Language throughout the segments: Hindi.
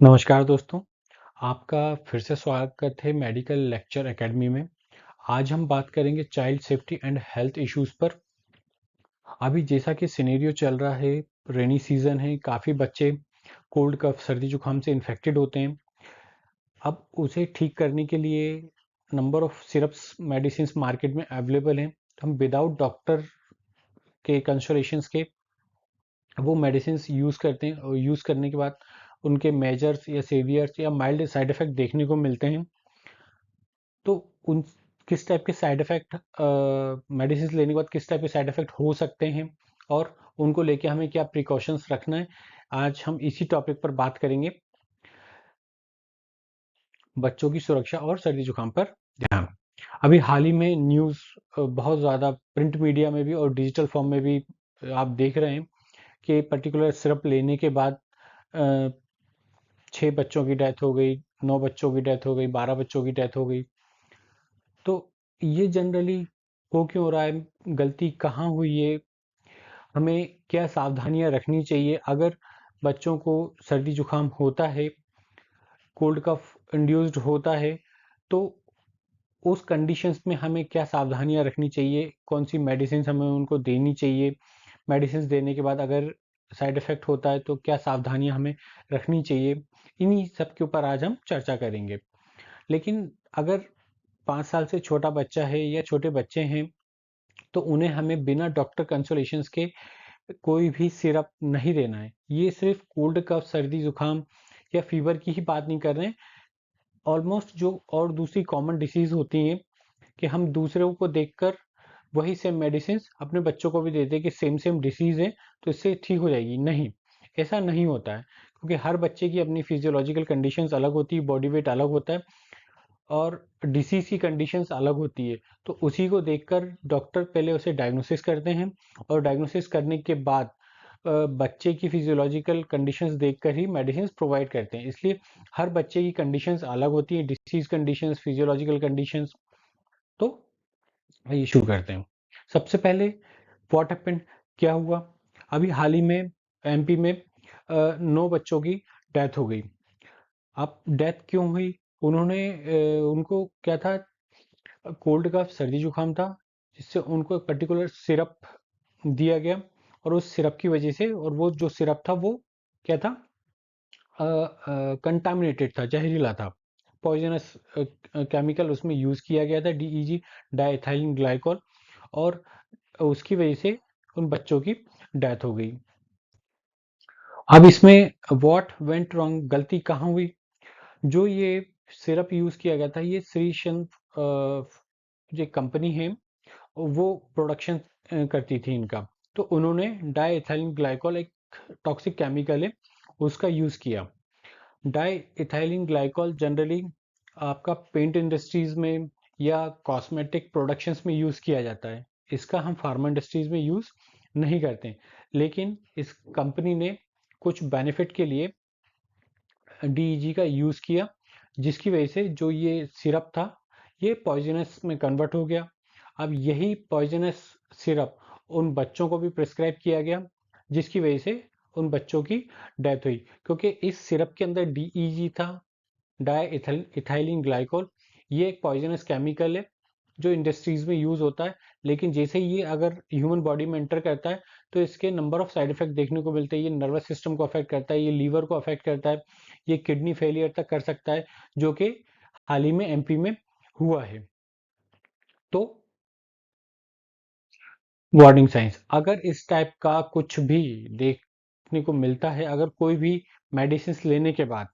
नमस्कार दोस्तों, आपका फिर से स्वागत है मेडिकल लेक्चर एकेडमी में। आज हम बात करेंगे child safety and health issues पर। अभी जैसा कि सिनेरियो चल रहा है, रेनी सीजन है, काफ़ी बच्चे कोल्ड कफ सर्दी जुकाम से इन्फेक्टेड होते हैं। अब उसे ठीक करने के लिए number of syrups medicine market में अवेलेबल हैं। हम विदाउट डॉक्टर के कंसल्टेशंस के वो मेडिसिन यूज़ करते हैं और यूज़ करने के बाद उनके मेजर्स या सीवियर्स या माइल्ड साइड इफ़ेक्ट देखने को मिलते हैं। तो उन किस टाइप के साइड इफ़ेक्ट मेडिसिन लेने के बाद किस टाइप के साइड इफ़ेक्ट हो सकते हैं और उनको लेके हमें क्या प्रिकॉशंस रखना है, आज हम इसी टॉपिक पर बात करेंगे। बच्चों की सुरक्षा और सर्दी जुकाम पर ध्यान। अभी हाल ही में न्यूज़ बहुत ज़्यादा प्रिंट मीडिया में भी और डिजिटल फॉर्म में भी आप देख रहे हैं कि पर्टिकुलर सिरप लेने के बाद 6 बच्चों की डेथ हो गई, 9 बच्चों की डेथ हो गई, 12 बच्चों की डेथ हो गई। तो ये जनरली हो क्यों रहा है? गलती कहाँ हुई है? हमें क्या सावधानियां रखनी चाहिए अगर बच्चों को सर्दी जुकाम होता है, कोल्ड कफ इंड्यूस्ड होता है, तो उस कंडीशंस में हमें क्या सावधानियां रखनी चाहिए? कौन सी मेडिसिन हमें उनको देनी चाहिए? मेडिसिन देने के बाद अगर साइड इफेक्ट होता है तो क्या सावधानियां हमें रखनी चाहिए? इन्हीं सब के ऊपर आज हम चर्चा करेंगे। लेकिन अगर 5 साल से छोटा बच्चा है या छोटे बच्चे हैं, तो उन्हें हमें बिना डॉक्टर कंसल्टेशंस के कोई भी सिरप नहीं देना है। ये सिर्फ कोल्ड कफ सर्दी जुकाम या फीवर की ही बात नहीं कर रहे हैं। ऑलमोस्ट जो और दूसरी कॉमन डिसीज होती हैं कि हम दूसरों को देखकर वही सेम मेडिसिन अपने बच्चों को भी देते हैं कि सेम सेम डिसीज है तो इससे ठीक हो जाएगी। नहीं, ऐसा नहीं होता है, क्योंकि हर बच्चे की अपनी फिजियोलॉजिकल कंडीशंस अलग होती है, बॉडी वेट अलग होता है और डिसीज की कंडीशंस अलग होती है। तो उसी को देखकर डॉक्टर पहले उसे डायग्नोसिस करते हैं और डायग्नोसिस करने के बाद बच्चे की फिजियोलॉजिकल कंडीशंस देखकर ही मेडिसिन प्रोवाइड करते हैं। इसलिए हर बच्चे की कंडीशंस अलग होती है, डिसीज कंडीशंस, फिजियोलॉजिकल कंडीशंस। तो ये शुरू करते हैं। सबसे पहले व्हाट हैपेंड, क्या हुआ? अभी हाल ही में एमपी में 9 बच्चों की डेथ हो गई। अब डेथ क्यों हुई? उनको क्या था? कोल्ड कफ सर्दी जुकाम था, जिससे उनको एक पर्टिकुलर सिरप दिया गया और उस सिरप की वजह से, और वो जो सिरप था वो क्या था? कंटामिनेटेड था, जहरीला था, पॉइजनस केमिकल उसमें यूज किया गया था, डीईजी, डाइथाइलिन ग्लाइकॉल, और उसकी वजह से उन बच्चों की डेथ हो गई। अब इसमें व्हाट वेंट रॉन्ग, गलती कहाँ हुई? जो ये सिरप यूज किया गया था, ये श्रीशन जो कंपनी है वो प्रोडक्शन करती थी इनका। तो उन्होंने डाई इथाइलिन ग्लाइकॉल, एक टॉक्सिक केमिकल है, उसका यूज किया। डाई इथाइलिन ग्लाइकॉल जनरली आपका पेंट इंडस्ट्रीज में या कॉस्मेटिक प्रोडक्शंस में यूज किया जाता है। इसका हम फार्मा इंडस्ट्रीज में यूज नहीं करते, लेकिन इस कंपनी ने कुछ बेनिफिट के लिए डीईजी का यूज किया, जिसकी वजह से जो ये सिरप था ये पॉइजनस में कन्वर्ट हो गया। अब यही पॉइजनस सिरप उन बच्चों को भी प्रिस्क्राइब किया गया, जिसकी वजह से उन बच्चों की डेथ हुई, क्योंकि इस सिरप के अंदर डीईजी था, डाई इथाइलिन ग्लाइकोल। ये एक पॉइजनस केमिकल है जो इंडस्ट्रीज में यूज होता है, लेकिन जैसे ही ये अगर ह्यूमन बॉडी में एंटर करता है तो इसके नंबर ऑफ साइड इफेक्ट देखने को मिलते हैं। ये नर्वस सिस्टम को अफेक्ट करता है, ये लीवर को अफेक्ट करता है, ये किडनी फेलियर तक कर सकता है, जो कि हाल ही में एमपी में हुआ है। तो वार्निंग साइंस, अगर इस टाइप का कुछ भी देखने को मिलता है, अगर कोई भी मेडिसिन लेने के बाद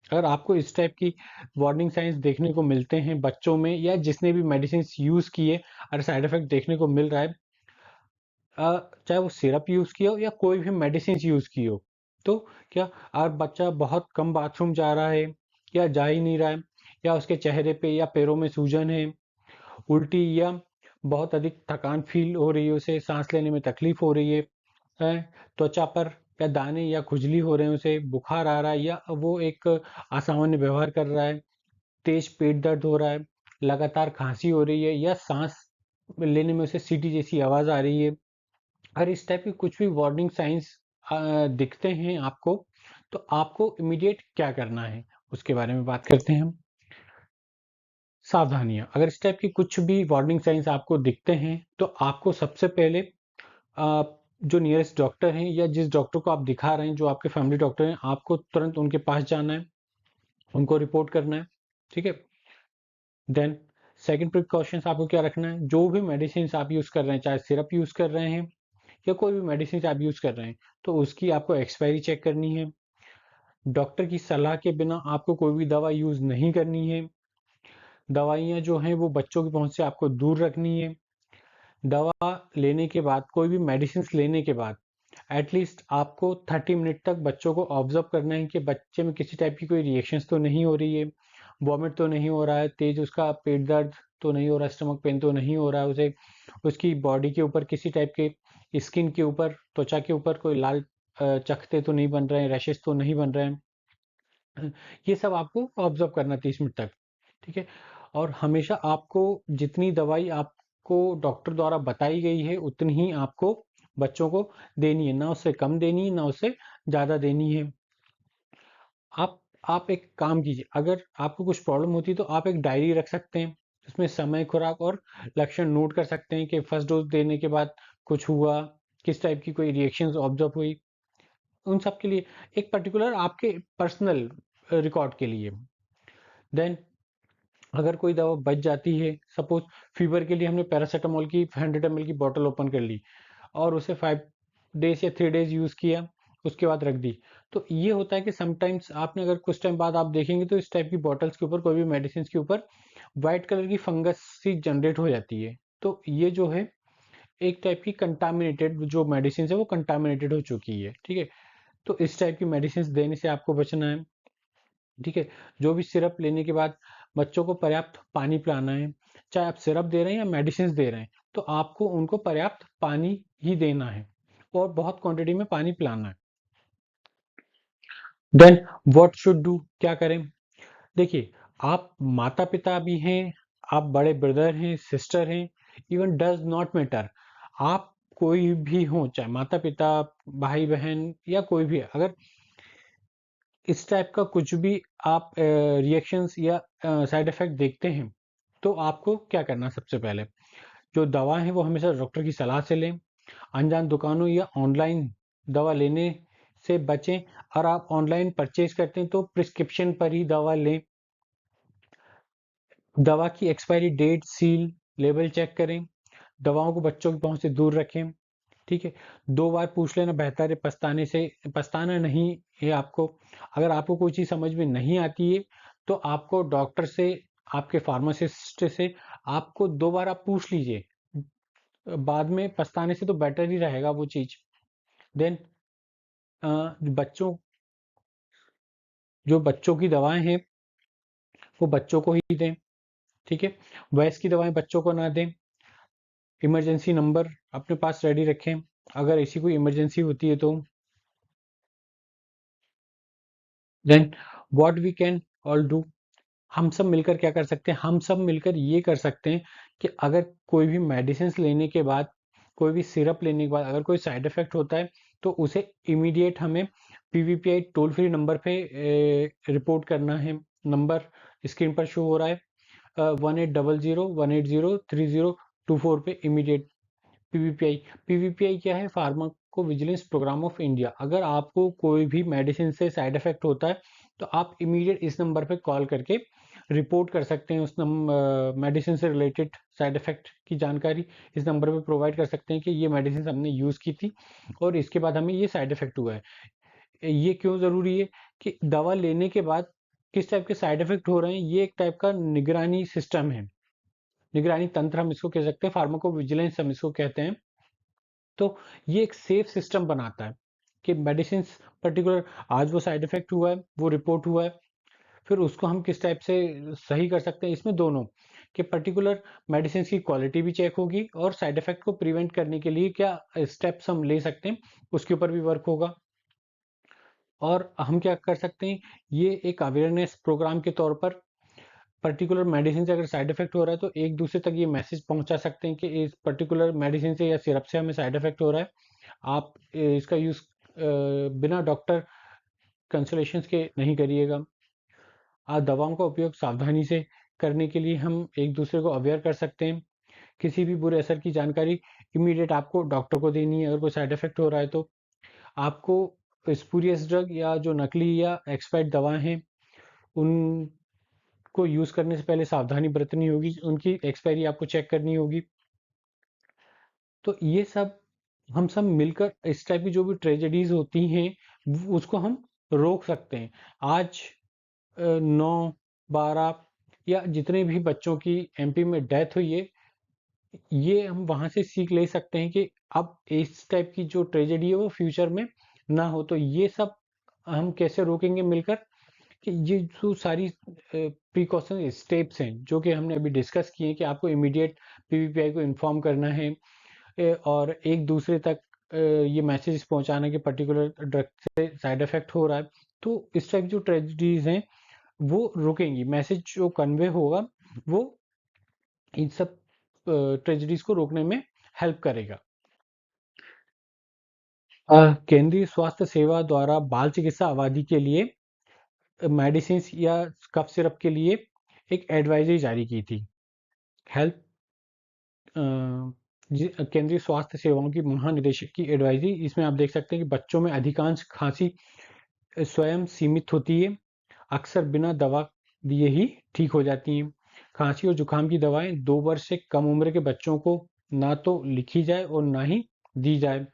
अगर आपको इस टाइप की वार्निंग साइंस देखने को मिलते हैं बच्चों में, या जिसने भी मेडिसिन यूज किए अगर साइड इफेक्ट देखने को मिल रहा है, चाहे वो सिरप यूज किया हो या कोई भी मेडिसिन यूज की हो, तो क्या अगर बच्चा बहुत कम बाथरूम जा रहा है या जा ही नहीं रहा है, या उसके चेहरे पे या पैरों में सूजन है, उल्टी या बहुत अधिक थकान फील हो रही है, उसे सांस लेने में तकलीफ हो रही है, त्वचा पर या दाने या खुजली हो रहे हैं, उसे बुखार आ रहा है, या वो एक असामान्य व्यवहार कर रहा है, तेज पेट दर्द हो रहा है, लगातार खांसी हो रही है, या सांस लेने में उसे सीटी जैसी आवाज आ रही है, अगर इस टाइप की कुछ भी वार्निंग साइंस दिखते हैं आपको, तो आपको इमीडिएट क्या करना है उसके बारे में बात करते हैं हम। सावधानियां, अगर इस टाइप की कुछ भी वार्निंग साइंस आपको दिखते हैं तो आपको सबसे पहले जो नियरेस्ट डॉक्टर हैं या जिस डॉक्टर को आप दिखा रहे हैं, जो आपके फैमिली डॉक्टर हैं, आपको तुरंत उनके पास जाना है, उनको रिपोर्ट करना है। ठीक है। देन सेकंड प्रिकॉशंस आपको क्या रखना है, जो भी मेडिसिन आप यूज कर रहे हैं, चाहे सिरप यूज कर रहे हैं या कोई भी मेडिसिन आप यूज कर रहे हैं, तो उसकी आपको एक्सपायरी चेक करनी है। डॉक्टर की सलाह के बिना आपको कोई भी दवा यूज नहीं करनी है। दवाइयाँ जो हैं वो बच्चों की पहुंच से आपको दूर रखनी है। दवा लेने के बाद, कोई भी मेडिसिन लेने के बाद एटलीस्ट आपको 30 मिनट तक बच्चों को ऑब्जर्व करना है कि बच्चे में किसी टाइप की कोई रिएक्शंस तो नहीं हो रही है, वॉमिट तो नहीं हो रहा है, तेज उसका पेट दर्द तो नहीं हो रहा, स्टमक पेन तो नहीं हो रहा है, उसे उसकी बॉडी के ऊपर किसी टाइप के स्किन के ऊपर, त्वचा के ऊपर कोई लाल चकत्ते तो नहीं बन रहे हैं, रैशेस तो नहीं बन रहे हैं। ये सब आपको ऑब्जर्व करना 30 मिनट तक। ठीक है। और हमेशा आपको जितनी दवाई आपको डॉक्टर द्वारा बताई गई है उतनी ही आपको बच्चों को देनी है, ना उससे कम देनी है ना उससे ज़्यादा देनी है। आप आप एक काम कीजिए, अगर आपको कुछ प्रॉब्लम होती है तो आप एक डायरी रख सकते हैं, उसमें समय, खुराक और लक्षण नोट कर सकते हैं कि फर्स्ट डोज देने के बाद कुछ हुआ, किस टाइप की कोई रिएक्शंस ऑब्जर्व हुई, उन सब के लिए एक पर्टिकुलर आपके पर्सनल रिकॉर्ड के लिए। देन अगर कोई दवा बच जाती है, सपोज फीवर के लिए हमने पैरासीटामोल की 100 ml की बोतल ओपन कर ली और उसे 5 डेज या 3 डेज यूज किया, उसके बाद रख दी, तो ये होता है कि समटाइम्स आपने अगर कुछ टाइम बाद आप देखेंगे तो इस टाइप की बॉटल्स के ऊपर, कोई भी मेडिसिन के ऊपर व्हाइट कलर की फंगस सी जनरेट हो जाती है। तो ये जो है एक टाइप की कंटामिनेटेड जो मेडिसिन है वो कंटामिनेटेड हो चुकी है। ठीक है। तो इस टाइप की मेडिसिन देने से आपको बचना है। ठीक है। जो भी सिरप लेने के बाद बच्चों को पर्याप्त पानी पिलाना है, चाहे आप सिरप दे रहे हैं या मेडिसिन दे रहे हैं, तो आपको उनको पर्याप्त पानी ही देना है और बहुत क्वांटिटी में पानी पिलाना है। देन व्हाट शुड डू, क्या करें। देखिए, आप माता पिता भी हैं, आप बड़े ब्रदर हैं, सिस्टर हैं, इवन डज नॉट मैटर, आप कोई भी हो, चाहे माता पिता, भाई बहन या कोई भी, अगर इस टाइप का कुछ भी आप रिएक्शंस या साइड इफेक्ट देखते हैं तो आपको क्या करना है, सबसे पहले जो दवा है वो हमेशा डॉक्टर की सलाह से लें। अनजान दुकानों या ऑनलाइन दवा लेने से बचें। और आप ऑनलाइन परचेज करते हैं तो प्रिस्क्रिप्शन पर ही दवा लें। दवा की expiry date, seal, label check करें। दवाओं को बच्चों की पहुंच से दूर रखें। ठीक है। 2 बार पूछ लेना बेहतर है, पछताना नहीं है आपको। अगर आपको कोई चीज़ समझ में नहीं आती है तो आपको डॉक्टर से, आपके फार्मासिस्ट से आपको 2 बार आप पूछ लीजिए, बाद में पछताने से तो बेटर ही रहेगा वो चीज़। देन बच्चों जो बच्चों की दवाएं हैं वो बच्चों को ही दें। ठीक है। वयस्क की दवाएं बच्चों को ना दें। इमरजेंसी नंबर अपने पास रेडी रखें, अगर ऐसी कोई इमरजेंसी होती है तो। Then what we can all do, हम सब मिलकर क्या कर सकते हैं, हम सब मिलकर ये कर सकते हैं कि अगर कोई भी मेडिसिन लेने के बाद, कोई भी सिरप लेने के बाद अगर कोई साइड इफेक्ट होता है तो उसे इमीडिएट हमें पीवीपीआई टोल फ्री नंबर पे रिपोर्ट करना है। नंबर स्क्रीन पर शो हो रहा है, 1800 180 3024 पे इमीडिएट पीवीपीआई। पीवीपीआई क्या है, pharmacovigilance programme of India. अगर आपको कोई भी मेडिसिन से साइड इफेक्ट होता है तो आप इमीडिएट इस नंबर पे कॉल करके रिपोर्ट कर सकते हैं, उस मेडिसिन से रिलेटेड साइड इफेक्ट की जानकारी इस नंबर पे प्रोवाइड कर सकते हैं कि ये मेडिसिन हमने यूज़ की थी और इसके बाद हमें ये साइड इफेक्ट हुआ है। ये क्यों ज़रूरी है कि दवा लेने के बाद किस टाइप के साइड इफेक्ट हो रहे हैं, ये एक टाइप का निगरानी सिस्टम है, निगरानी तंत्र हम इसको कह सकते हैं, फार्माको विजिलेंस हम इसको कहते हैं। तो ये एक सेफ सिस्टम बनाता है कि मेडिसिन पर्टिकुलर आज वो साइड इफेक्ट हुआ है, वो रिपोर्ट हुआ है, फिर उसको हम किस टाइप से सही कर सकते हैं, इसमें दोनों कि पर्टिकुलर मेडिसिन की क्वालिटी भी चेक होगी और साइड इफेक्ट को प्रिवेंट करने के लिए क्या स्टेप्स हम ले सकते हैं उसके ऊपर भी वर्क होगा। और हम क्या कर सकते हैं, ये एक अवेयरनेस प्रोग्राम के तौर पर पर्टिकुलर मेडिसिन से अगर साइड इफेक्ट हो रहा है तो एक दूसरे तक ये मैसेज पहुंचा सकते हैं कि इस पर्टिकुलर मेडिसिन से या सिरप से हमें साइड इफेक्ट हो रहा है, आप इसका यूज बिना डॉक्टर कंसलेशंस के नहीं करिएगा। दवाओं का उपयोग सावधानी से करने के लिए हम एक दूसरे को अवेयर कर सकते हैं। किसी भी बुरे असर की जानकारी इमीडिएट आपको डॉक्टर को देनी है। अगर कोई साइड इफेक्ट हो रहा है तो आपको स्पूरियस ड्रग या जो नकली या एक्सपायर्ड दवाएं हैं उनको यूज़ करने से पहले सावधानी बरतनी होगी, उनकी एक्सपायरी आपको चेक करनी होगी। तो ये सब हम सब मिलकर इस टाइप की जो भी ट्रेजेडीज होती हैं उसको हम रोक सकते हैं। आज 9, 12 या जितने भी बच्चों की एमपी में डेथ हुई है, ये हम वहां से सीख ले सकते हैं कि अब इस टाइप की जो ट्रेजेडी है वो फ्यूचर में ना हो। तो ये सब हम कैसे रोकेंगे मिलकर, कि ये जो सारी प्रिकॉशन स्टेप्स हैं जो कि हमने अभी डिस्कस किए हैं कि आपको इमीडिएट पीवीपीआई को इन्फॉर्म करना है, और एक दूसरे तक ये मैसेज पहुंचाना कि पर्टिकुलर ड्रग से साइड इफेक्ट हो रहा है, तो इस टाइप जो ट्रेजेडीज हैं वो रुकेंगी। मैसेज जो कन्वे होगा वो इन सब ट्रेजेडीज को रोकने में हेल्प करेगा। केंद्रीय स्वास्थ्य सेवा द्वारा बाल चिकित्सा आबादी के लिए मेडिसिन या कफ सिरप के लिए एक एडवाइजरी जारी की थी। हेल्थ केंद्रीय स्वास्थ्य सेवाओं की महानिदेशक की एडवाइजरी, इसमें आप देख सकते हैं कि बच्चों में अधिकांश खांसी स्वयं सीमित होती है, अक्सर बिना दवा दिए ही ठीक हो जाती हैं। खांसी और जुकाम की दवाएं 2 वर्ष से कम उम्र के बच्चों को ना तो लिखी जाए और ना ही दी जाए।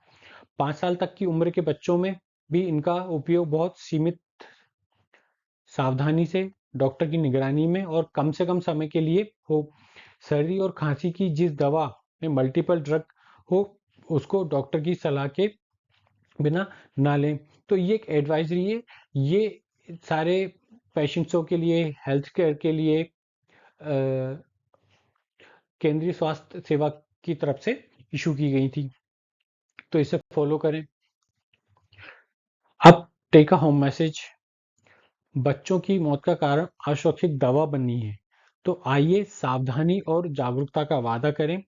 5 साल तक की उम्र के बच्चों में भी इनका उपयोग बहुत सीमित, सावधानी से, डॉक्टर की निगरानी में और कम से कम समय के लिए हो। सर्दी और खांसी की जिस दवा में मल्टीपल ड्रग हो उसको डॉक्टर की सलाह के बिना ना लें। तो ये एक एडवाइजरी है, ये सारे पेशेंट्सों के लिए, हेल्थ केयर के लिए केंद्रीय स्वास्थ्य सेवा की तरफ से इशू की गई थी। तो इसे फॉलो करें। अब टेक अ होम मैसेज। बच्चों की मौत का कारण असुरक्षित दवा बननी है, तो आइए सावधानी और जागरूकता का वादा करें।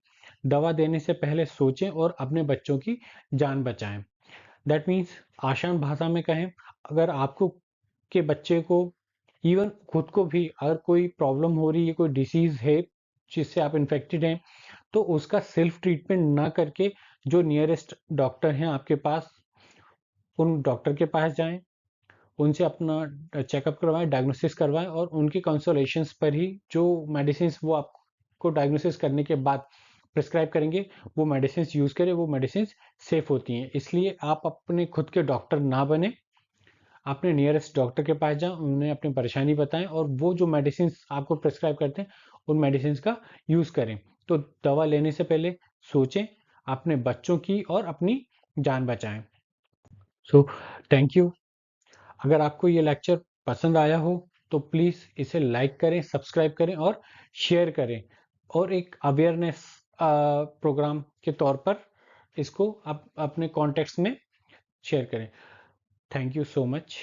दवा देने से पहले सोचें और अपने बच्चों की जान बचाएं। दैट मीन्स, आसान भाषा में कहें, अगर आपको के बच्चे को, इवन खुद को भी अगर कोई प्रॉब्लम हो रही है, कोई डिसीज है जिससे आप इन्फेक्टेड हैं, तो उसका सेल्फ ट्रीटमेंट ना करके जो नियरेस्ट डॉक्टर हैं आपके पास, उन डॉक्टर के पास जाएं, उनसे अपना चेकअप करवाएं, डायग्नोसिस करवाएं, और उनकी कंसल्टेशंस पर ही जो मेडिसिन वो आपको डायग्नोसिस करने के बाद प्रिस्क्राइब करेंगे वो मेडिसिन यूज करें। वो मेडिसिन सेफ होती हैं, इसलिए आप अपने खुद के डॉक्टर ना बने, अपने नियरेस्ट डॉक्टर के पास जाएं, उन्हें अपनी परेशानी बताएं और वो जो मेडिसिन आपको प्रिस्क्राइब करते हैं उन मेडिसिन का यूज करें। तो दवा लेने से पहले सोचें, अपने बच्चों की और अपनी जान बचाएं। So thank you. अगर आपको ये लेक्चर पसंद आया हो तो प्लीज़ इसे लाइक करें, सब्सक्राइब करें और शेयर करें, और एक अवेयरनेस प्रोग्राम के तौर पर इसको आप अपने कॉन्टेक्ट्स में शेयर करें। Thank you so much.